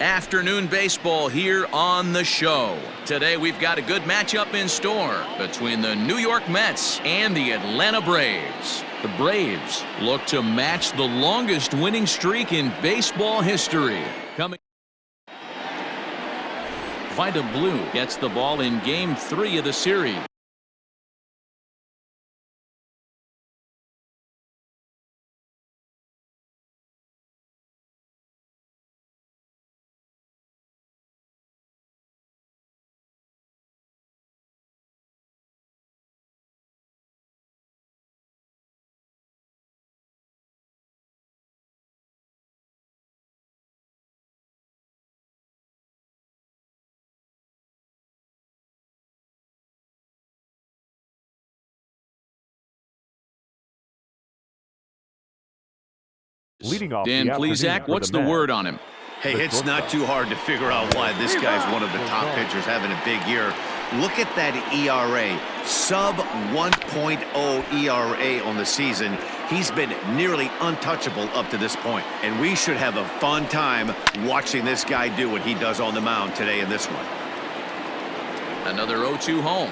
Afternoon baseball here on the show. Today we've got a good matchup in store between the New York Mets and the Atlanta Braves. The Braves look to match the longest winning streak in baseball history. Vida Blue gets the ball in Game 3 of the series. Dan Plesac, what's the word on him? Hey, it's not too hard to figure out why this guy's one of the top pitchers having a big year. Look at that ERA, sub 1.0 ERA on the season. He's been nearly untouchable up to this point, and we should have a fun time watching this guy do what he does on the mound today in this one. Another 0-2 home.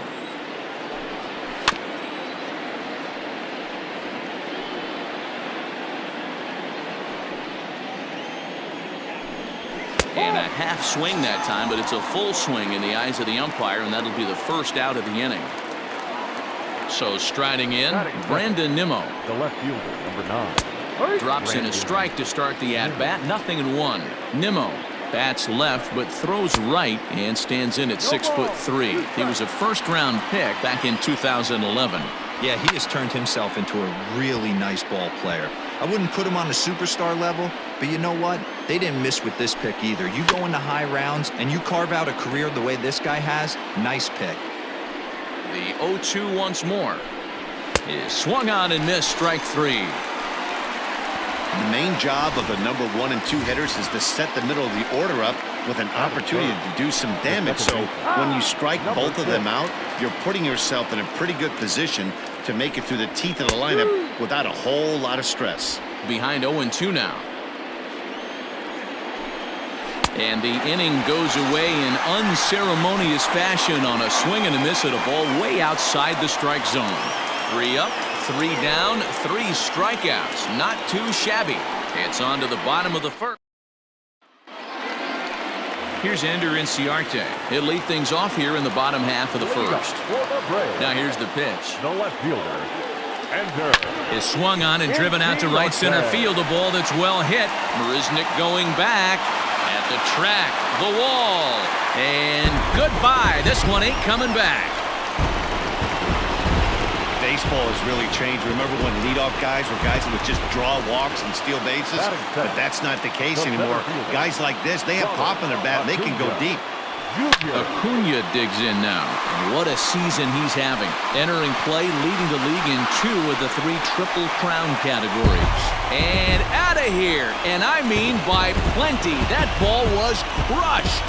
And a half swing that time, but it's a full swing in the eyes of the umpire, and that'll be the first out of the inning. So striding in, Brandon Nimmo. The left fielder, number 9. Drops in a strike to start the at-bat, 0-1. Nimmo bats left but throws right and stands in at 6'3". He was a first-round pick back in 2011. Yeah, he has turned himself into a really nice ball player. I wouldn't put him on a superstar level, but you know what? They didn't miss with this pick either. You go into high rounds and you carve out a career the way this guy has, nice pick. The 0-2 once more is swung on and missed, strike 3. The main job of the number 1 and 2 hitters is to set the middle of the order up with an opportunity to do some damage. So when you strike both of them out, you're putting yourself in a pretty good position to make it through the teeth of the lineup without a whole lot of stress. Behind 0-2 now. And the inning goes away in unceremonious fashion on a swing and a miss at a ball way outside the strike zone. 3 up, 3 down, 3 strikeouts. Not too shabby. It's on to the bottom of the first. Here's Ender Inciarte. He'll lead things off here in the bottom half of the first. Now here's the pitch. The left fielder, Ender. Is swung on and driven out to right center field. A ball that's well hit. Marisnick going back at the track, the wall, and goodbye. This one ain't coming back. Baseball has really changed. Remember when leadoff guys were guys that would just draw walks and steal bases? But that's not the case anymore. Guys like this, they have pop in their bat. They can go deep. Acuna digs in now. What a season he's having. Entering play, leading the league in 2 of the 3 Triple Crown categories. And out of here. And I mean by plenty. That ball was crushed.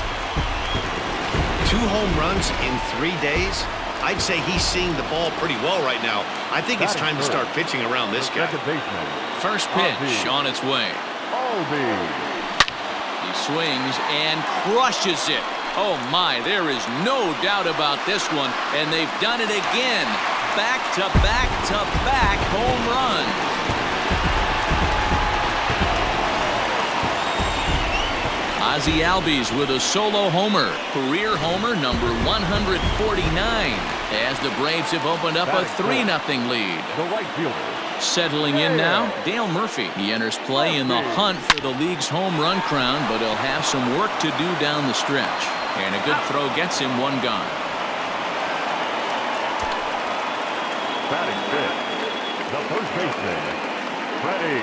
2 home runs in 3 days. I'd say he's seeing the ball pretty well right now. I think it's time to start pitching around this guy. First pitch on its way. He swings and crushes it. Oh my, there is no doubt about this one, and they've done it again. Back to back to back home runs. Ozzie Albies with a solo homer, career homer number 149, as the Braves have opened up a 3-0 lead. The right fielder. Settling in now, Dale Murphy. He enters play in the hunt for the league's home run crown, but he'll have some work to do down the stretch. And a good throw gets him 1 gone. Batting fifth, the first baseman, Freddie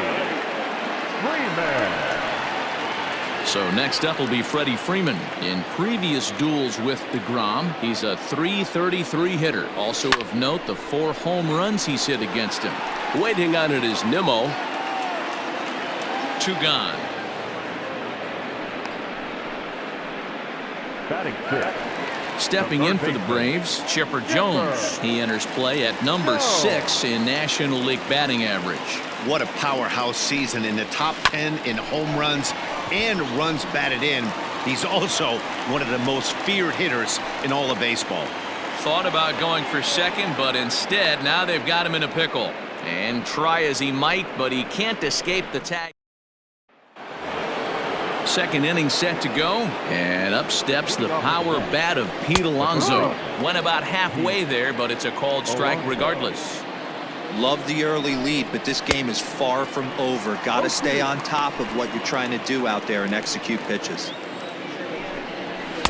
Freeman. So next up will be Freddie Freeman. In previous duels with DeGrom, he's a .333 hitter. Also of note, the 4 home runs he's hit against him. Waiting on it is Nimmo. 2 gone. Batting fifth. Stepping in for the Braves, Chipper Jones. He enters play at number 6 in National League batting average. What a powerhouse season, in the top 10 in home runs and runs batted in. He's also one of the most feared hitters in all of baseball. Thought about going for second, but instead now they've got him in a pickle. And try as he might, but he can't escape the tag. Second inning set to go, and up steps the power bat of Pete Alonso. Went about halfway there, but it's a called strike regardless. Love the early lead, but this game is far from over. Got to stay on top of what you're trying to do out there and execute pitches.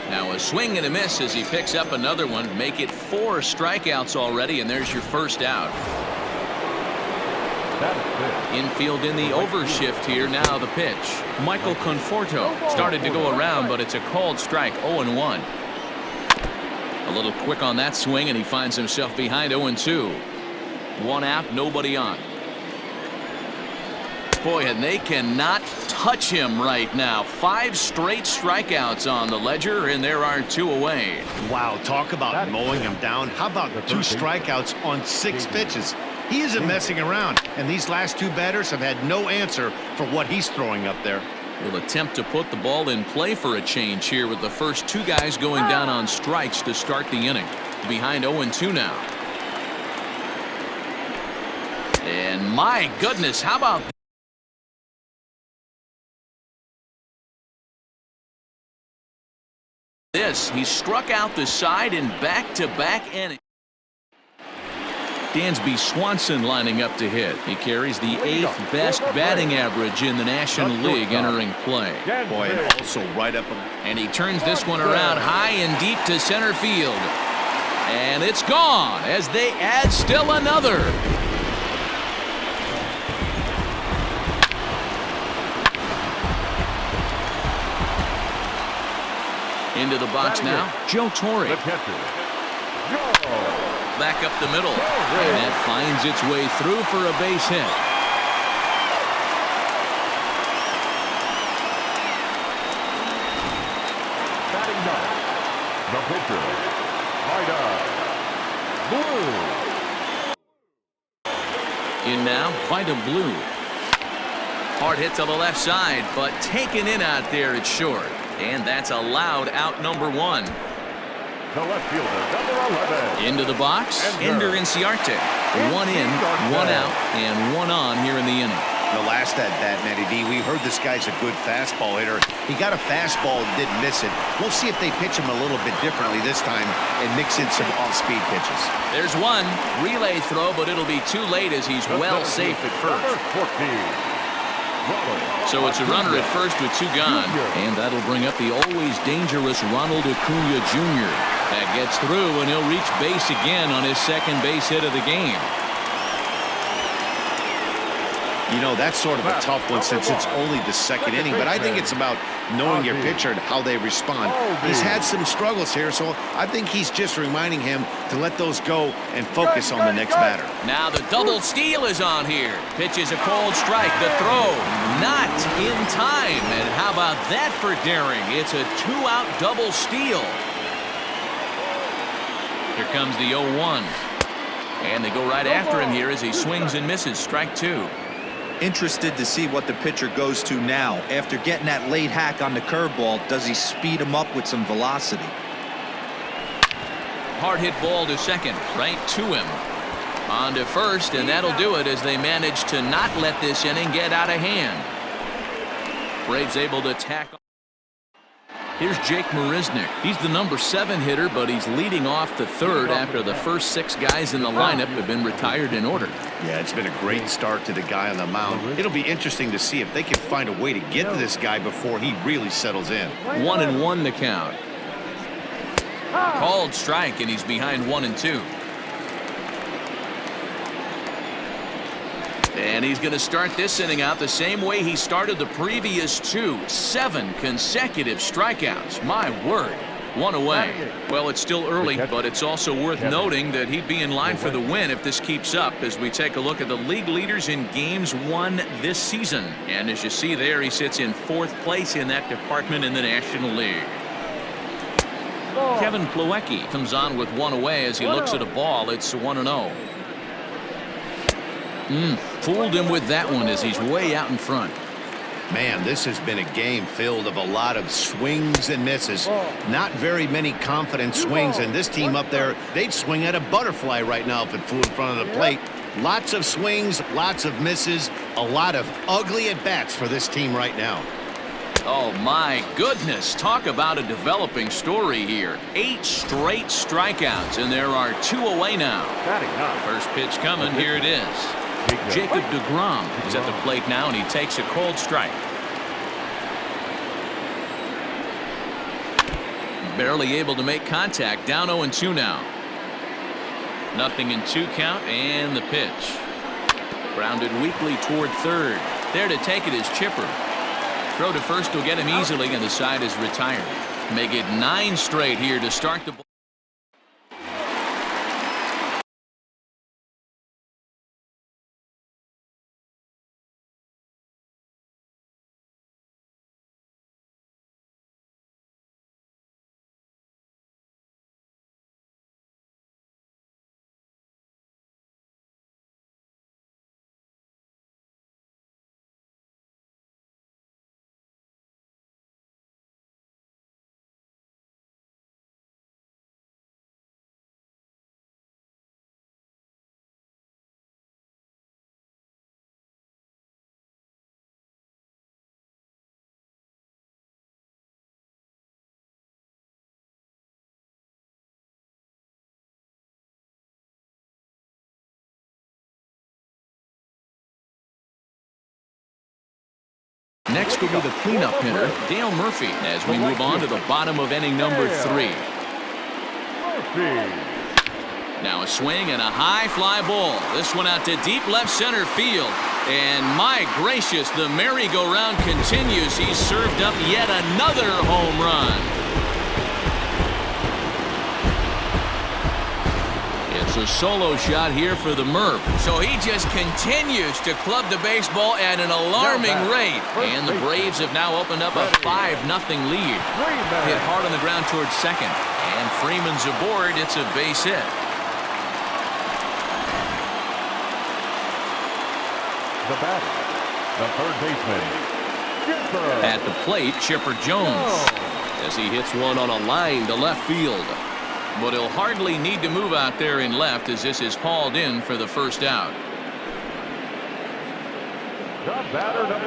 Now a swing and a miss as he picks up another one. Make it 4 strikeouts already, and there's your first out. Infield in the overshift here. Now the pitch. Michael Conforto started to go around, but it's a called strike. 0-1. A little quick on that swing, and he finds himself behind 0-2. 1 out, nobody on. Boy, and they cannot touch him right now. 5 straight strikeouts on the ledger, and there are 2 away. Wow, talk about mowing him down. How about 2 strikeouts on 6 pitches? He isn't messing around, and these last 2 batters have had no answer for what he's throwing up there. Will attempt to put the ball in play for a change here with the first 2 guys going down on strikes to start the inning. Behind 0-2 now. And my goodness, how about this? He struck out the side in back-to-back innings. Dansby Swanson lining up to hit. He carries the 8th best batting average in the National League entering play. Boy, and also right up. And he turns this one around high and deep to center field. And it's gone as they add still another. Into the box now, Joe Torre. Back up the middle, and that finds its way through for a base hit. Batting ninth, the pitcher, Vida. Blue. In now, Vida Blue. Hard hit to the left side, but taken in out there, it's short. And that's a loud out number 1. The left fielder, number 11. Into the box, Ender Inciarte. 1 in, 1 out, and 1 on here in the inning. The last at that, Matty D, we heard this guy's a good fastball hitter. He got a fastball and didn't miss it. We'll see if they pitch him a little bit differently this time and mix in some off-speed pitches. There's one relay throw, but it'll be too late as he's well safe at first. So it's a runner at first with 2 gone, and that'll bring up the always dangerous Ronald Acuna Jr. That gets through, and he'll reach base again on his second base hit of the game. You know, that's sort of a tough one since it's only the second inning, but I think it's about knowing your pitcher and how they respond. He's had some struggles here, so I think he's just reminding him to let those go and focus on the next batter. Now the double steal is on here. Pitch is a cold strike. The throw not in time. And how about that for daring? It's a 2-out double steal. Here comes the 0-1. And they go right after him here as he swings and misses. Strike 2. Interested to see what the pitcher goes to now. After getting that late hack on the curveball, does he speed him up with some velocity? Hard hit ball to second, right to him. On to first, and that'll do it as they manage to not let this inning get out of hand. Braves able to tackle. Here's Jake Marisnick. He's the number 7 hitter, but he's leading off the third after the first 6 guys in the lineup have been retired in order. Yeah, it's been a great start to the guy on the mound. It'll be interesting to see if they can find a way to get to this guy before he really settles in. 1-1 the count. Called strike, and he's behind 1-2. And he's going to start this inning out the same way he started the previous 2. 7 consecutive strikeouts. My word. 1 away. Well, it's still early, but it's also worth noting that he'd be in line for the win if this keeps up as we take a look at the league leaders in games won this season. And as you see there, he sits in 4th place in that department in the National League. Kevin Plawecki comes on with 1 away as he looks at a ball. It's 1-0. Fooled him with that one as he's way out in front. Man, this has been a game filled of a lot of swings and misses. Not very many confident swings, and this team up there, they'd swing at a butterfly right now if it flew in front of the plate. Lots of swings, lots of misses, a lot of ugly at-bats for this team right now. Oh, my goodness. Talk about a developing story here. 8 straight strikeouts, and there are 2 away now. First pitch coming. Here it is. Jacob deGrom is at the plate now, and he takes a cold strike. Barely able to make contact. Down 0-2 now. 0-2 count, and the pitch. Grounded weakly toward third. There to take it is Chipper. Throw to first will get him easily, and the side is retired. Make it 9 straight here to start the ball. Next will be the cleanup hitter, Dale Murphy, as we move on to the bottom of inning number 3. Now a swing and a high fly ball. This one out to deep left center field. And my gracious, the merry-go-round continues. He's served up yet another home run. It's a solo shot here for the Murph. So he just continues to club the baseball at an alarming rate. And the Braves have now opened up a 5-0 lead. Hit hard on the ground towards second. And Freeman's aboard. It's a base hit. The batter, the third baseman, Chipper. At the plate, Chipper Jones. As he hits one on a line to left field. But he'll hardly need to move out there in left, as this is hauled in for the first out.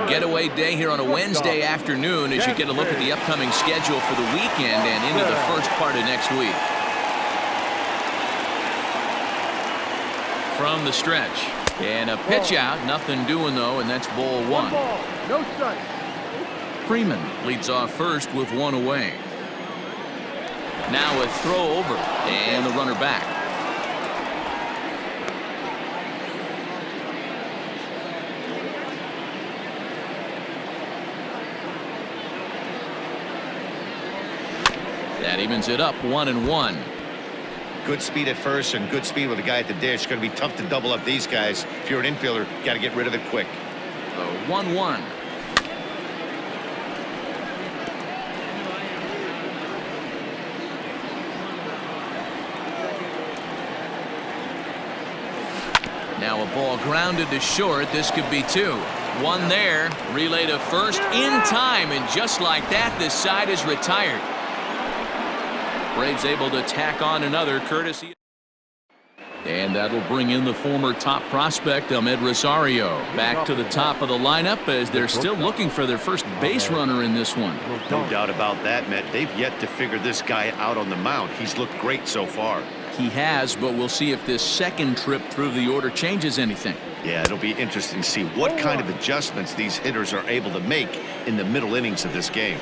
Getaway day here on a Wednesday afternoon as you get a look at the upcoming schedule for the weekend and into the first part of next week. From the stretch. And a pitch out. Nothing doing, though, and that's ball 1. No strike. Freeman leads off first with 1 away. Now a throw over, and the runner back. That evens it up 1-1. Good speed at first and good speed with the guy at the dish. Going to be tough to double up these guys. If you're an infielder, got to get rid of it quick. 1-1. Now a ball grounded to short. This could be 2. 1 there. Relay to first in time, and just like that, this side is retired. Braves able to tack on another courtesy. And that'll bring in the former top prospect, Ahmed Rosario, back to the top of the lineup as they're still looking for their first base runner in this one. No doubt about that, Matt. They've yet to figure this guy out on the mound. He's looked great so far. He has, but we'll see if this second trip through the order changes anything. Yeah, it'll be interesting to see what kind of adjustments these hitters are able to make in the middle innings of this game.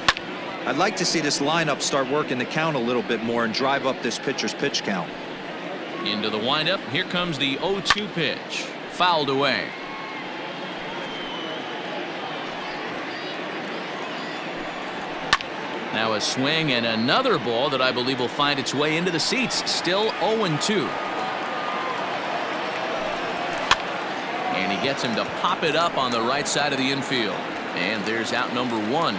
I'd like to see this lineup start working the count a little bit more and drive up this pitcher's pitch count. Into the windup. Here comes the 0-2 pitch. Fouled away. Now a swing and another ball that I believe will find its way into the seats. Still 0-2. And he gets him to pop it up on the right side of the infield. And there's out number 1.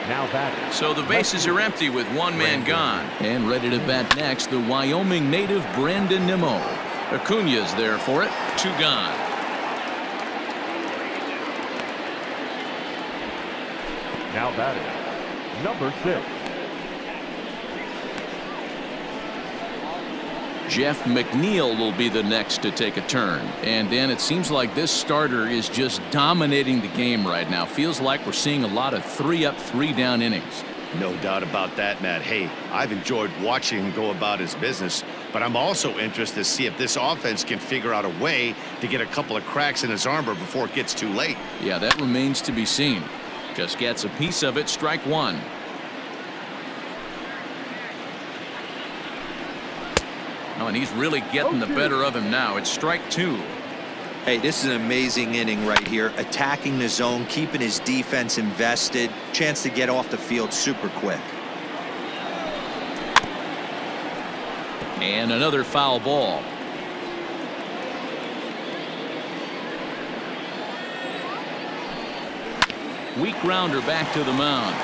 Now batting. So the bases are empty with 1 man gone. And ready to bat next, the Wyoming native Brandon Nimmo. Acuna's there for it. 2 gone. Now batting, number 6. Jeff McNeil will be the next to take a turn. And then it seems like this starter is just dominating the game right now. Feels like we're seeing a lot of 3-up, 3-down innings. No doubt about that, Matt. Hey, I've enjoyed watching him go about his business, but I'm also interested to see if this offense can figure out a way to get a couple of cracks in his armor before it gets too late. Yeah, that remains to be seen. Just gets a piece of it. Strike 1. Oh, and he's really getting the better of him now. It's strike 2. Hey, this is an amazing inning right here. Attacking the zone, keeping his defense invested. Chance to get off the field super quick. And another foul ball. Weak grounder back to the mound.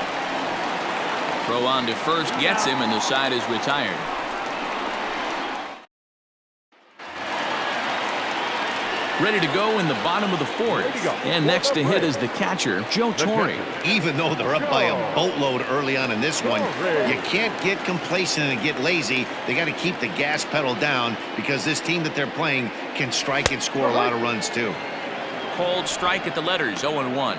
Throw on to first gets him, and the side is retired. Ready to go in the bottom of the 4th. And next to hit is the catcher, Joe Torre. Even though they're up by a boatload early on in this one, you can't get complacent and get lazy. They got to keep the gas pedal down because this team that they're playing can strike and score a lot of runs too. Cold strike at the letters, 0-1.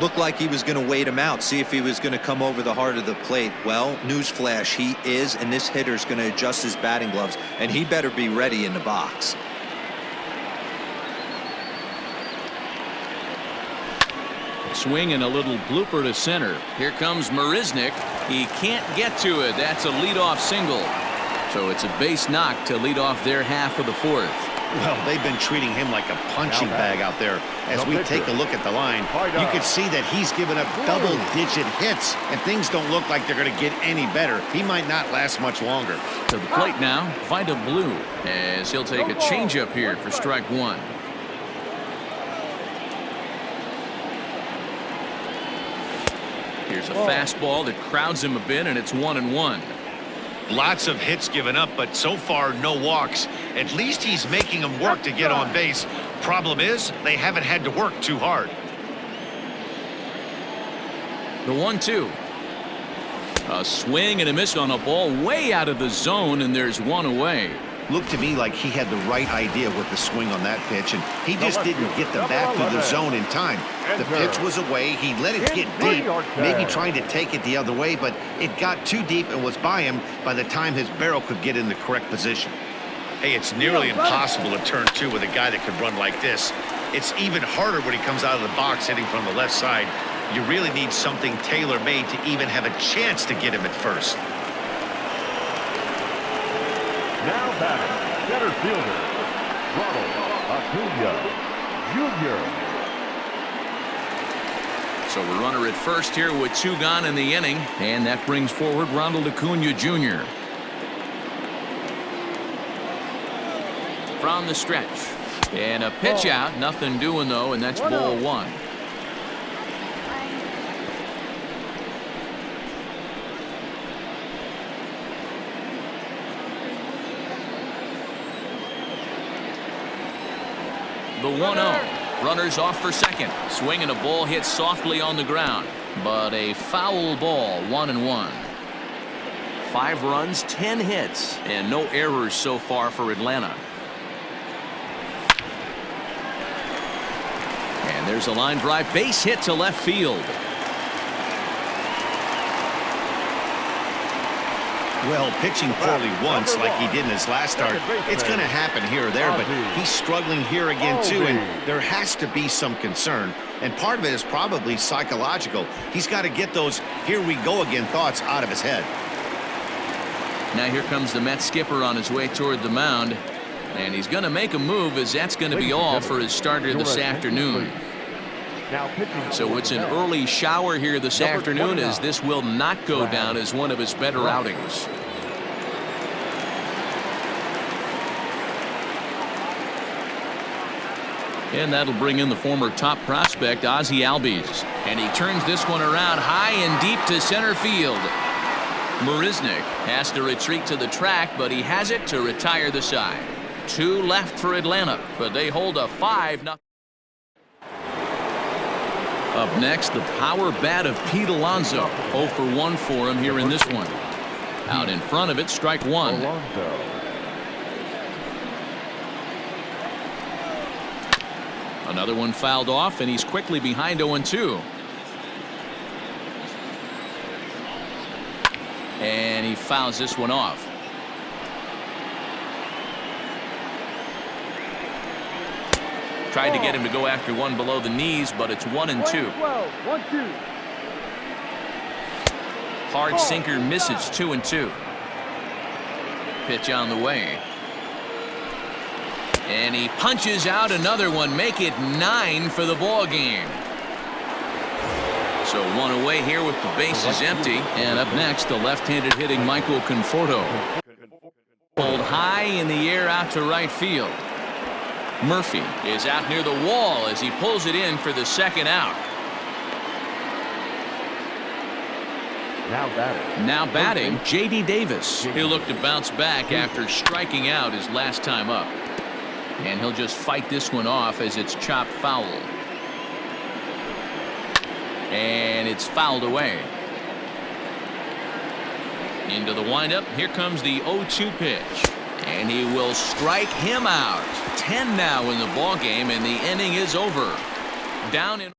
Looked like he was going to wait him out, see if he was going to come over the heart of the plate. Well, newsflash, he is, and this hitter's going to adjust his batting gloves, and he better be ready in the box. Swing and a little blooper to center. Here comes Marisnick. He can't get to it. That's a leadoff single. So it's a base knock to lead off their half of the 4th. Well, they've been treating him like a punching bag out there. As we take a look at the line, you can see that he's given up double-digit hits, and things don't look like they're going to get any better. He might not last much longer. To the plate now, Vida Blue, as he'll take a changeup here for strike 1. Here's a fastball that crowds him a bit, and it's 1-1. Lots of hits given up, but so far no walks. At least he's making them work to get on base. Problem is, they haven't had to work too hard. The 1-2. A swing and a miss on a ball way out of the zone, and there's one away. Looked to me like he had the right idea with the swing on that pitch, and he just didn't get the bat through the zone in time. The pitch was away. He let it get deep, maybe trying to take it the other way, but it got too deep and was by him by the time his barrel could get in the correct position. Hey, it's nearly impossible to turn 2 with a guy that could run like this. It's even harder when he comes out of the box hitting from the left side. You really need something tailor-made to even have a chance to get him at first. Now batting, center fielder, Ronald Acuna Jr. So a runner at first here with 2 gone in the inning, and that brings forward Ronald Acuna Jr. From the stretch, and a pitch out, nothing doing though, and that's ball 1. The 1-0. Runners off for second. Swing and a ball hit softly on the ground. But a foul ball, 1-1. 5 runs, 10 hits, and no errors so far for Atlanta. And there's a line drive base hit to left field. Well, pitching poorly once like he did in his last start, it's going to happen here or there, but he's struggling here again too, and there has to be some concern. And part of it is probably psychological. He's got to get those here we go again thoughts out of his head. Now here comes the Mets skipper on his way toward the mound, and he's going to make a move as that's going to be all for his starter this afternoon. So it's an early shower here this afternoon, as this will not go down as one of his better outings. And that'll bring in the former top prospect, Ozzie Albies. And he turns this one around high and deep to center field. Marisnick has to retreat to the track, but he has it to retire the side. Two left for Atlanta, but they hold a 5-0. Up next, the power bat of Pete Alonso. 0 for 1 for him here in this one. Out in front of it, strike one. Alonso. Another one fouled off, and he's quickly behind 0-2. And he fouls this one off. Tried to get him to go after one below the knees, but it's 1-2. Hard sinker misses. 2-2. Pitch on the way. And he punches out another one. Make it 9 for the ball game. So one away here with the bases empty. And up next, the left-handed hitting Michael Conforto. Pulled high in the air out to right field. Murphy is out near the wall as he pulls it in for the second out. Now batting, J.D. Davis. He'll look to bounce back after striking out his last time up. And he'll just fight this one off as it's chopped foul. And it's fouled away. Into the windup. Here comes the 0-2 pitch. And he will strike him out. 10 now in the ball game, and the inning is over. Down in.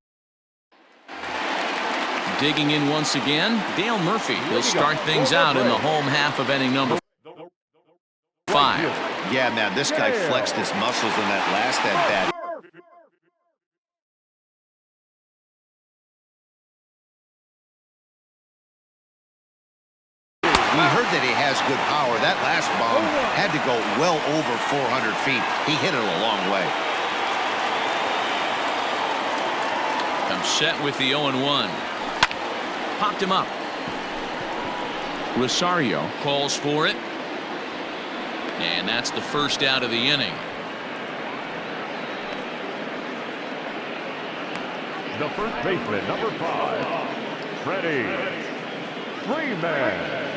Digging in once again, Dale Murphy. He'll start things out in the home half of inning number 5. Yeah, man, this guy flexed his muscles in that last at-bat. We heard that he has good power. That last bomb had to go well over 400 feet. He hit it a long way. I'm set with the 0-1. Popped him up. Rosario calls for it. And that's the first out of the inning. The first baseman, number 5, Freddie Freeman.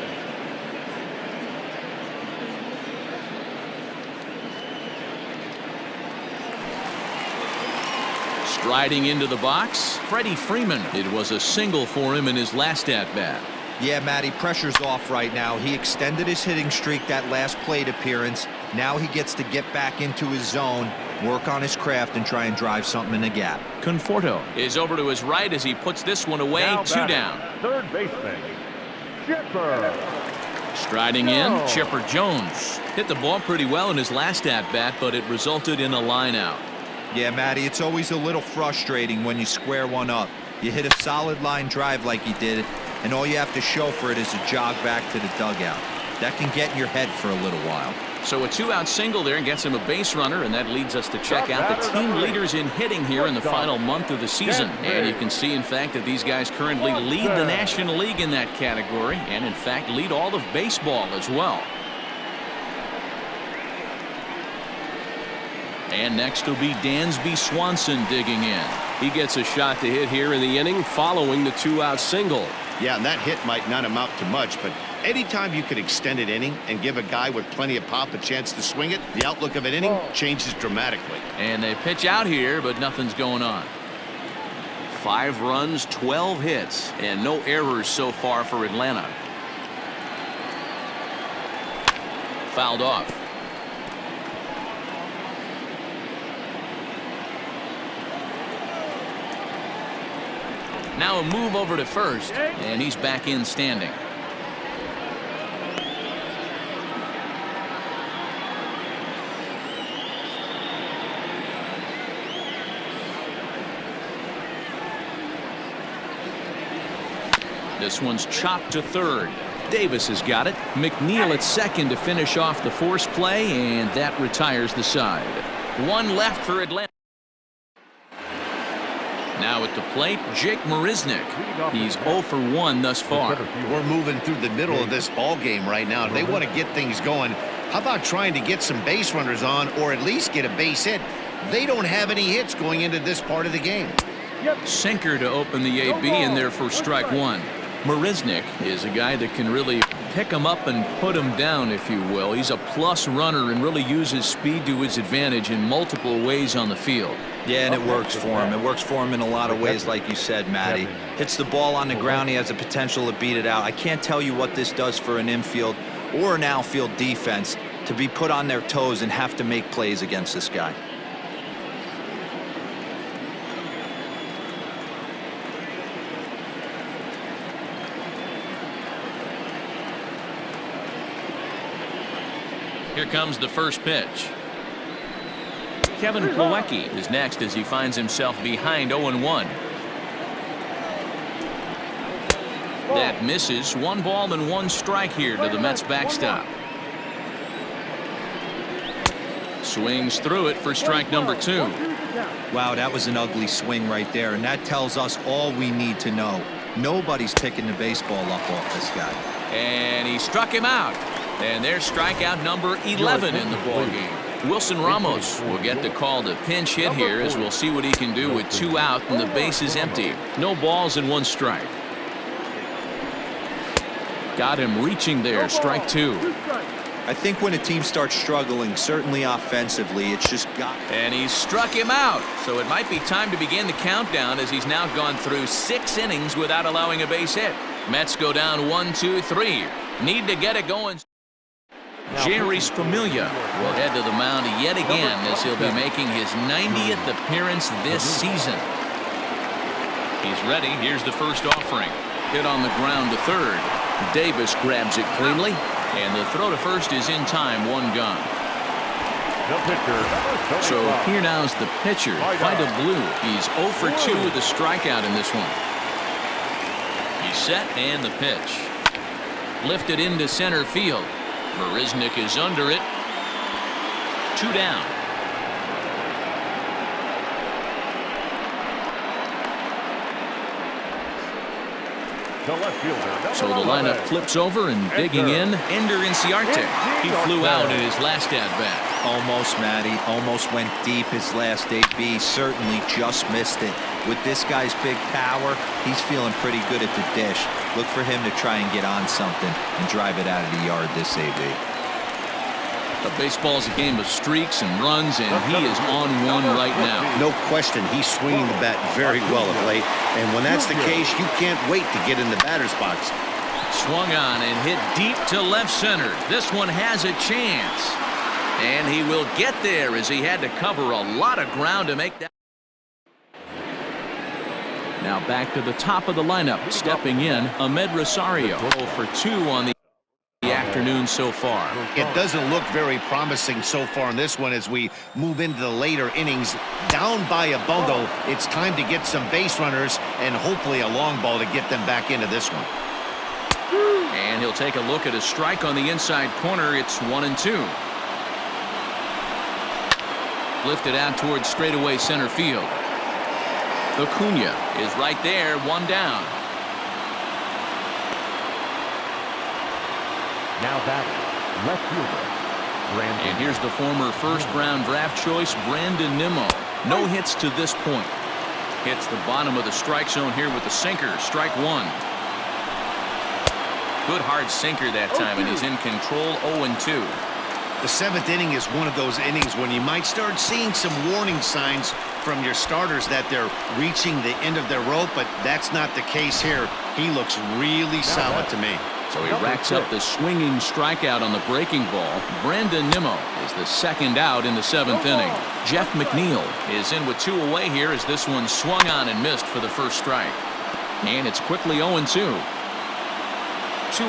Striding into the box, Freddie Freeman. It was a single for him in his last at-bat. Yeah, Matty, pressure's off right now. He extended his hitting streak that last plate appearance. Now he gets to get back into his zone, work on his craft, and try and drive something in the gap. Conforto is over to his right as he puts this one away. Now 2 batting, down. third baseman, Chipper. Striding in, Chipper Jones. Hit the ball pretty well in his last at-bat, but it resulted in a line out. Yeah, Matty, it's always a little frustrating when you square one up. You hit a solid line drive like he did, and all you have to show for it is a jog back to the dugout. That can get in your head for a little while. So a 2-out single there gets him a base runner, and that leads us to check out the team leaders in hitting here in the final month of the season. And you can see, in fact, that these guys currently lead the National League in that category, and in fact lead all of baseball as well. And next will be Dansby Swanson digging in. He gets a shot to hit here in the inning following the 2-out single. Yeah, and that hit might not amount to much, but anytime you can extend an inning and give a guy with plenty of pop a chance to swing it, the outlook of an inning changes dramatically. And they pitch out here, but nothing's going on. 5 runs, 12 hits, and no errors so far for Atlanta. Fouled off. Now a move over to first, and he's back in standing. This one's chopped to third. Davis has got it. McNeil at second to finish off the force play, and that retires the side. 1 left for Atlanta. Now at the plate, Jake Marisnick. He's 0 for 1 thus far. We're moving through the middle of this ball game right now. If they want to get things going, how about trying to get some base runners on or at least get a base hit? They don't have any hits going into this part of the game. Sinker to open the AB, and there for strike 1. Marisnick is a guy that can really pick him up and put him down, if you will. He's a plus runner and really uses speed to his advantage in multiple ways on the field. Yeah, and it works for him. It works for him in a lot of ways, like you said, Matty. Hits the ball on the ground. He has the potential to beat it out. I can't tell you what this does for an infield or an outfield defense to be put on their toes and have to make plays against this guy. Here comes the first pitch. Kevin Plawecki is next as he finds himself behind 0-1. That misses. 1 ball and 1 strike here to the Mets backstop. Swings through it for strike number 2. Wow, that was an ugly swing right there, and that tells us all we need to know. Nobody's picking the baseball up off this guy. And he struck him out. And there's strikeout number 11 in the ballgame. Wilson Ramos will get the call to pinch hit here as we'll see what he can do with 2 out and the base is empty. No balls and 1 strike. Got him reaching there, strike 2. I think when a team starts struggling, certainly offensively, it's just got... And he struck him out. So it might be time to begin the countdown as he's now gone through 6 innings without allowing a base hit. Mets go down 1, 2, 3. Need to get it going. Jerry's Familia will head to the mound yet again as he'll be making his 90th appearance this season. He's ready. Here's the first offering. Hit on the ground to third. Davis grabs it cleanly, and the throw to first is in time. 1 gone. So here now's the pitcher, Vida Blue. He's 0 for 2 with a strikeout in this one. He's set and the pitch. Lifted into center field. Marisnik is under it. 2 down. So the lineup flips over and digging in, Ender Inciarte. He flew out in his last at-bat. Almost, Matty. Almost went deep his last AB. Certainly just missed it. With this guy's big power, he's feeling pretty good at the dish. Look for him to try and get on something and drive it out of the yard this AB. But baseball's a game of streaks and runs, and he is on one right now. No question, he's swinging the bat very well of late. And when that's the case, you can't wait to get in the batter's box. Swung on and hit deep to left center. This one has a chance. And he will get there as he had to cover a lot of ground to make that. Now back to the top of the lineup. Stepping in, Ahmed Rosario. 0 for 2 on the afternoon so far. It doesn't look very promising so far in this one as we move into the later innings. Down by a bundle, it's time to get some base runners and hopefully a long ball to get them back into this one. And he'll take a look at a strike on the inside corner. It's 1-2. Lifted out towards straightaway center field. Acuna is right there, 1 down. Now batting, left fielder, Brandon. And here's the former first-round draft choice, Brandon Nimmo. No hits to this point. Hits the bottom of the strike zone here with the sinker, strike 1. Good hard sinker that time, and he's in control. 0-2. The 7th inning is one of those innings when you might start seeing some warning signs from your starters that they're reaching the end of their rope, but that's not the case here. He looks really solid to me. So he racks up the swinging strikeout on the breaking ball. Brandon Nimmo is the 2nd out in the 7th inning. Jeff McNeil is in with 2 away here as this one swung on and missed for the first strike. And it's quickly 0-2. 2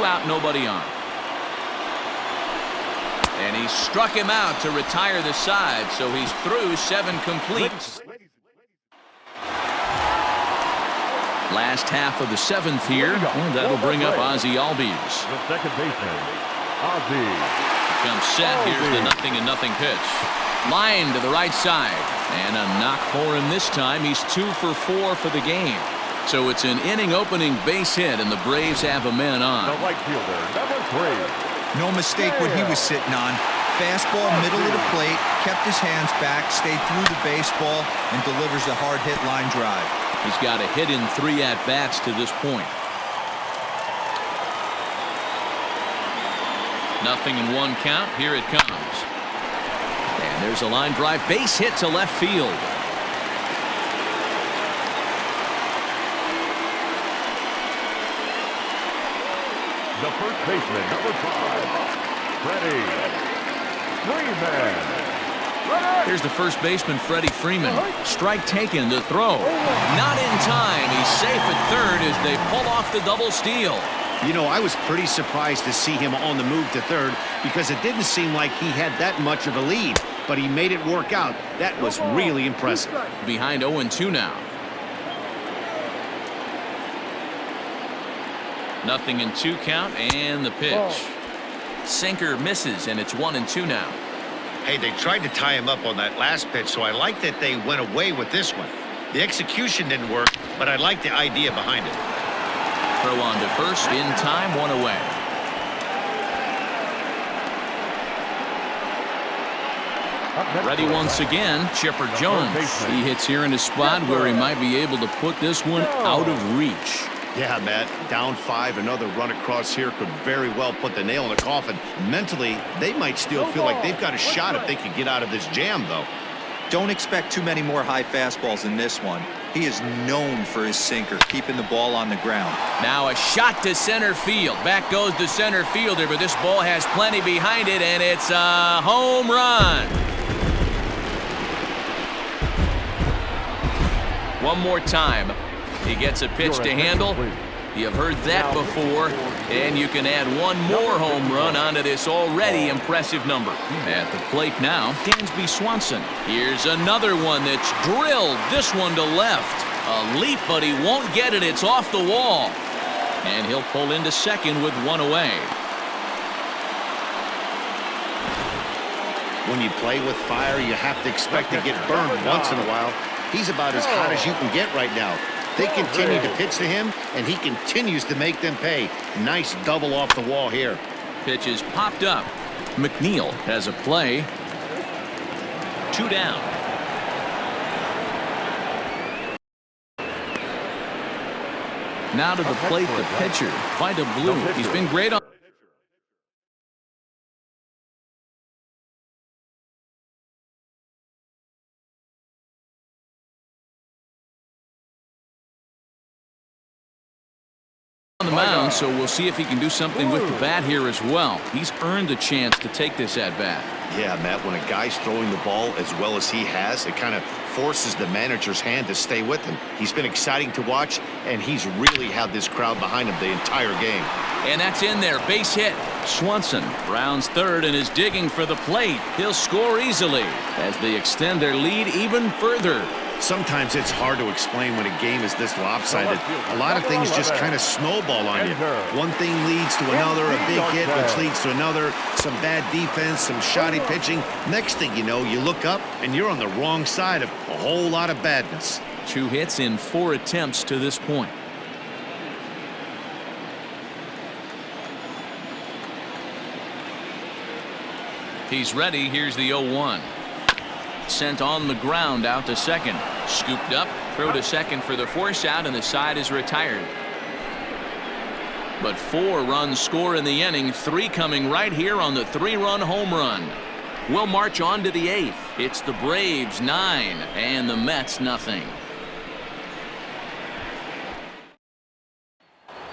out, nobody on. And he struck him out to retire the side, so he's through 7 complete. Last half of the 7th here, and that'll bring up Ozzie Albies. The second baseman, Ozzie. Comes set. Here's the 0-0 pitch. Line to the right side, and a knock for him this time. He's 2 for 4 for the game. So it's an inning-opening base hit, and the Braves have a man on. The right fielder, number 3. No mistake what he was sitting on. Fastball, middle of the plate, kept his hands back, stayed through the baseball, and delivers a hard-hit line drive. He's got a hit in 3 at-bats to this point. Nothing in one count. Here it comes. And there's a line drive base hit to left field. The first baseman, number 5, Freddie Freeman. Here's the first baseman, Freddie Freeman. Strike taken, the throw. Not in time. He's safe at third as they pull off the double steal. You know, I was pretty surprised to see him on the move to third because it didn't seem like he had that much of a lead, but he made it work out. That was really impressive. Behind 0-2 now. Nothing in 2 count, and the pitch. Sinker misses, and it's 1-2 now. Hey, they tried to tie him up on that last pitch, so I like that they went away with this one. The execution didn't work, but I like the idea behind it. Throw on to first, in time, 1 away. Ready once again, Chipper Jones. He hits here in a spot where he might be able to put this one out of reach. Yeah, Matt, down 5, another run across here could very well put the nail in the coffin. Mentally, they might still feel like they've got a shot if they could get out of this jam, though. Don't expect too many more high fastballs in this one. He is known for his sinker, keeping the ball on the ground. Now a shot to center field. Back goes the center fielder, but this ball has plenty behind it, and it's a home run. One more time. He gets a pitch to handle. You've heard that before, and you can add one more home run onto this already impressive number. At the plate now, Dansby Swanson. Here's another one that's drilled. This one to left. A leap, but he won't get it. It's off the wall. And he'll pull into second with 1 away. When you play with fire, you have to expect to get burned once in a while. He's about as hot as you can get right now. They continue to pitch to him, and he continues to make them pay. Nice double off the wall here. Pitch is popped up. McNeil has a play. 2 down. Now to the plate, the pitcher, Vida Blue. He's been great on the mound, so we'll see if he can do something with the bat here as well. He's earned a chance to take this at bat. Yeah, Matt, when a guy's throwing the ball as well as he has, it kind of forces the manager's hand to stay with him. He's been exciting to watch, and he's really had this crowd behind him the entire game. And that's in there. Base hit. Swanson rounds third and is digging for the plate. He'll score easily as they extend their lead even further. Sometimes it's hard to explain when a game is this lopsided. A lot of things just kind of snowball on you. One thing leads to another, a big hit which leads to another, some bad defense, some shoddy pitching. Next thing you know, you look up and you're on the wrong side of a whole lot of badness. 2 hits in 4 attempts to this point. He's ready. Here's the 0-1. Sent on the ground out to second. Scooped up, throw to second for the force out, and the side is retired. But 4 runs score in the inning, 3 coming right here on the 3-run home run. We'll march on to the 8th. It's the Braves 9 and the Mets nothing.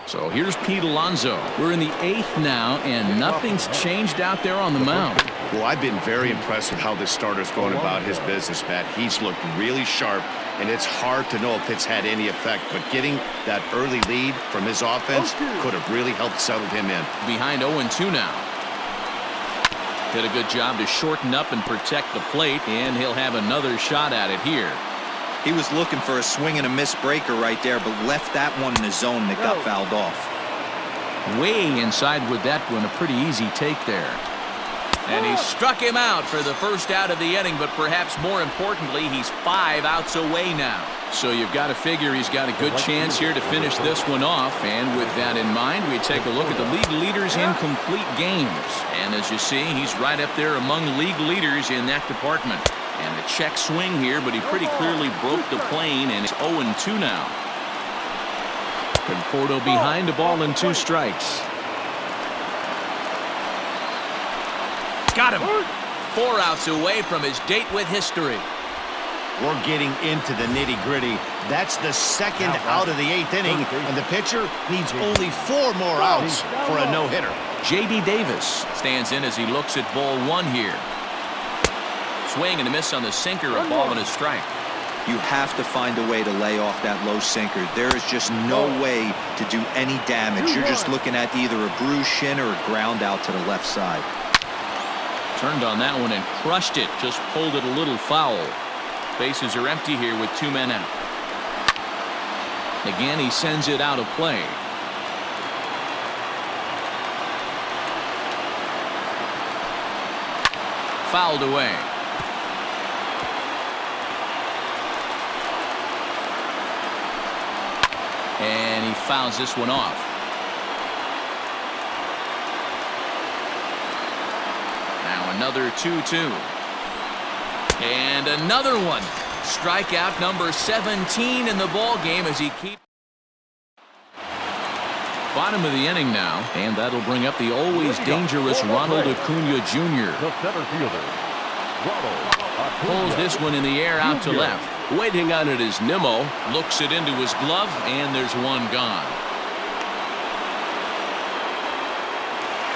So here's Pete Alonso. We're in the 8th now, and nothing's changed out there on the mound. Well, I've been very impressed with how this starter's going about his business, Matt. He's looked really sharp, and it's hard to know if it's had any effect, but getting that early lead from his offense could have really helped settle him in. Behind 0-2 now. Did a good job to shorten up and protect the plate, and he'll have another shot at it here. He was looking for a swing and a miss breaker right there, but left that one in the zone that got fouled off. Way inside with that one, a pretty easy take there. And he struck him out for the first out of the inning, but perhaps more importantly, he's 5 outs away now. So you've got to figure he's got a good chance here to finish this one off. And with that in mind, we take a look at the league leaders in complete games. And as you see, he's right up there among league leaders in that department. And a check swing here, but he pretty clearly broke the plane, and it's 0-2 now. Conforto behind, a ball and 2 strikes. got him. 4 outs away from his date with history. We're getting into the nitty-gritty. That's the second out of the 8th inning, and the pitcher needs only 4 more outs for a no-hitter. J.D. Davis stands in as he looks at ball 1 here. Swing and a miss on the sinker, a ball and a strike. You have to find a way to lay off that low sinker. There is just no way to do any damage. You're just looking at either a bruised shin or a ground out to the left side. Turned on that one and crushed it. Just pulled it a little foul. Bases are empty here with 2 men out. Again, he sends it out of play. Fouled away. And he fouls this one off. Now another 2-2. And another one. Strikeout number 17 in the ball game as he keeps. Bottom of the inning now, and that'll bring up the always dangerous Ronald Acuna Jr. The center fielder, Ronald Acuna. Pulls this one in the air out to left. Waiting on it is Nimmo. Looks it into his glove, and there's one gone.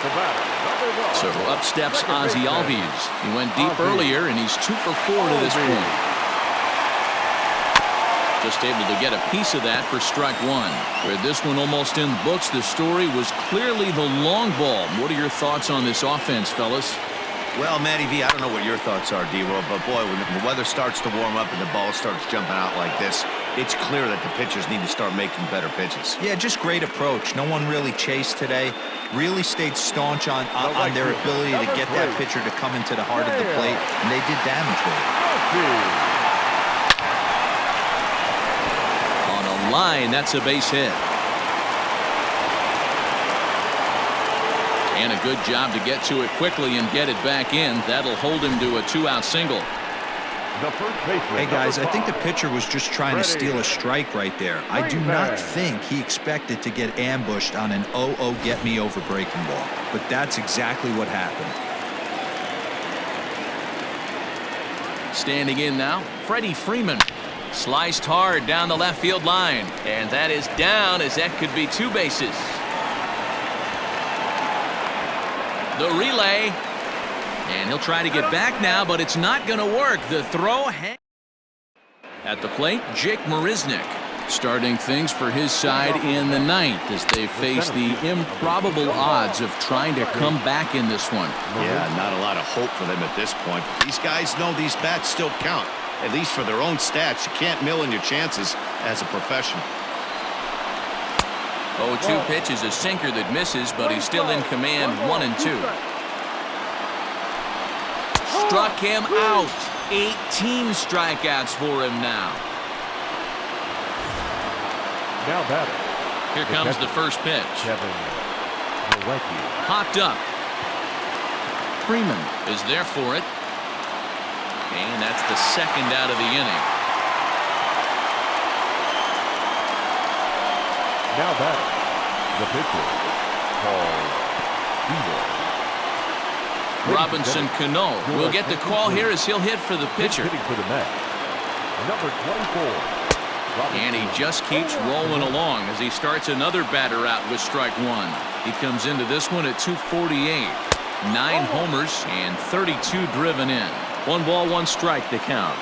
The batter, number 1. So up steps Ozzie Albies. He went deep earlier, and he's 2 for 4 to this point. Just able to get a piece of that for strike 1. With this one almost in the books, the story was clearly the long ball. What are your thoughts on this offense, fellas? Well, Matty V, I don't know what your thoughts are, D-Roll, but boy, when the weather starts to warm up and the ball starts jumping out like this, it's clear that the pitchers need to start making better pitches. Yeah, just great approach. No one really chased today. Really stayed staunch on their ability to get that pitcher to come into the heart of the plate, and they did damage with it. On a line, that's a base hit. And a good job to get to it quickly and get it back in. That'll hold him to a 2-out single. Hey guys, I think the pitcher was just trying to steal a strike right there. I do not think he expected to get ambushed on an 0-0 get me over breaking ball, but that's exactly what happened. Standing in now, Freddie Freeman. Sliced hard down the left field line, and that is down as that could be 2 bases. The relay, and he'll try to get back now, but it's not going to work. The throw at the plate, Jake Marisnick starting things for his side in the 9th as they face the improbable odds of trying to come back in this one. Yeah, not a lot of hope for them at this point. These guys know these bats still count, at least for their own stats. You can't mill in your chances as a professional. 0-2 pitch is a sinker that misses, but he's still in command. 1-2. Struck him out. 18 strikeouts for him now. Now batter. Here comes the first pitch. Popped up. Freeman is there for it. And that's the second out of the inning. Now batter, the pitcher, Vida. Robinson Cano will get the call here as he'll hit for the pitcher. Hitting for the Mets, number 24. And he just keeps rolling along as he starts another batter out with strike 1. He comes into this one at 248. 9 homers and 32 driven in. 1 ball, 1 strike to count.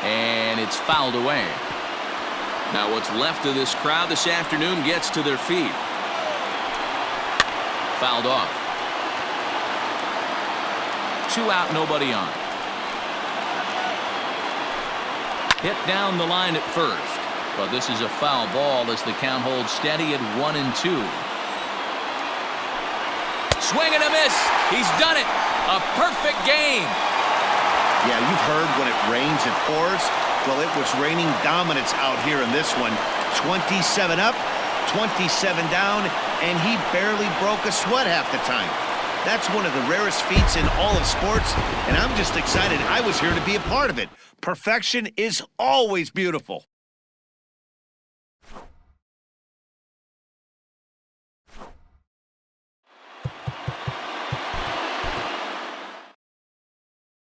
And it's fouled away. Now what's left of this crowd this afternoon gets to their feet. Fouled off. 2 out, nobody on. Hit down the line at first, but this is a foul ball as the count holds steady at 1-2. Swing and a miss. He's done it. A perfect game. Yeah, you've heard when it rains, it pours. Well, it was raining dominance out here in this one. 27 up, 27 down, and he barely broke a sweat half the time. That's one of the rarest feats in all of sports, and I'm just excited I was here to be a part of it. Perfection is always beautiful.